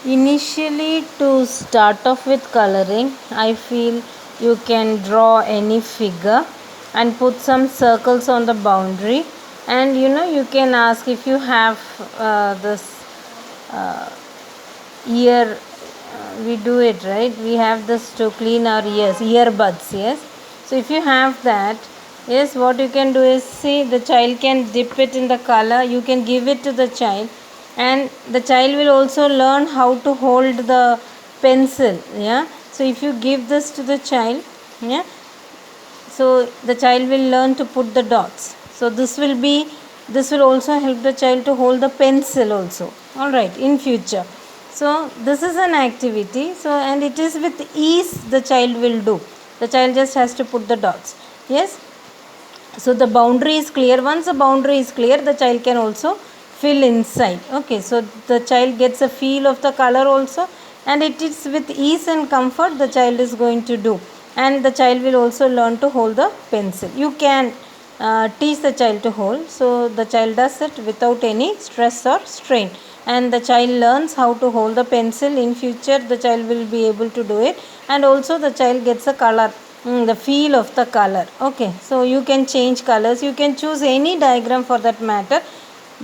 Initially, to start off with coloring, I feel you can draw any figure and put some circles on the boundary, and you can ask if you have this ear. We do it, right? We have this to clean our ears, earbuds. Yes, so if you have that, yes, what you can do is, see, the child can dip it in the color, you can give it to the child, and the child will also learn how to hold the pencil. Yeah, so if you give this to the child, yeah, so the child will learn to put the dots. So this will also help the child to hold the pencil also, all right, in future. So this is an activity, so, and it is with ease the child will do. The child just has to put the dots. Yes, so the boundary is clear. Once the boundary is clear, the child can also fill inside. Okay, so the child gets a feel of the color also, and it is with ease and comfort the child is going to do, and the child will also learn to hold the pencil. You can teach the child to hold, so the child does it without any stress or strain, and the child learns how to hold the pencil. In future the child will be able to do it, and also the child gets a color, the feel of the color. Okay, so you can change colors, you can choose any diagram for that matter,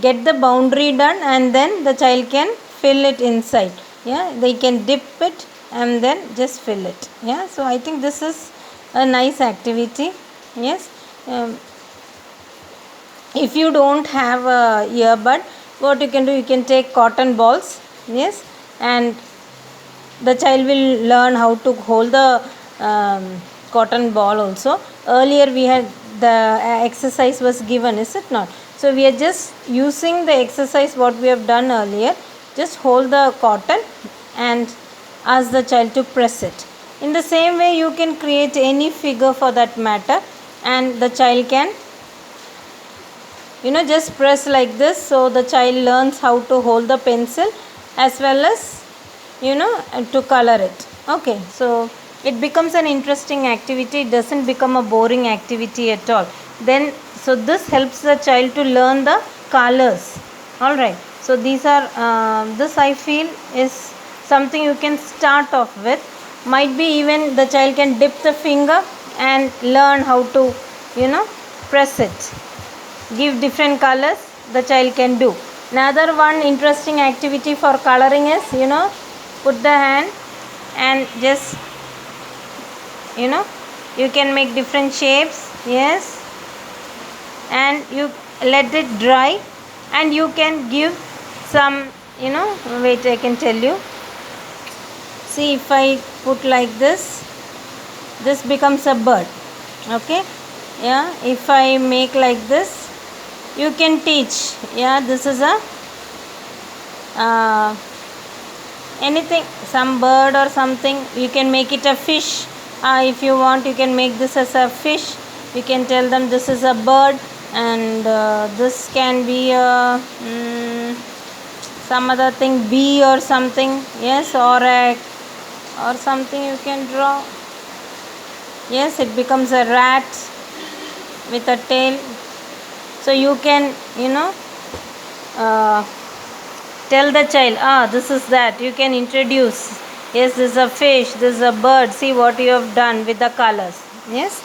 get the boundary done, and then the child can fill it inside. Yeah, they can dip it and then just fill it. Yeah, so I think this is a nice activity. Yes, if you don't have a earbud, what you can do, you can take cotton balls. Yes, and the child will learn how to hold the cotton ball also. Earlier we had the exercise was given, is it not? So we are just using the exercise what we have done earlier. Just hold the cotton and ask the child to press it. In the same way you can create any figure for that matter, and the child can just press like this, so the child learns how to hold the pencil as well as to color it. Okay, so it becomes an interesting activity, it doesn't become a boring activity at all. Then, so this helps the child to learn the colors. All right, so these are this I feel is something you can start off with. Might be even the child can dip the finger and learn how to press it, give different colors, the child can do. Another one interesting activity for coloring is, put the hand and just you can make different shapes. Yes, and you let it dry, and you can give some wait, I can tell you. See, if I put like this becomes a bird. Okay, yeah, if I make like this, you can teach. Yeah, this is a anything, some bird or something. You can make it a fish. If you want, you can make this as a fish. You can tell them this is a bird, and this can be a some other thing, bee or something. Yes, or something you can draw. Yes, it becomes a rat with a tail. So you can tell the child, this is that. You can introduce, yes, this is a fish, this is a bird, see what you have done with the colors. Yes.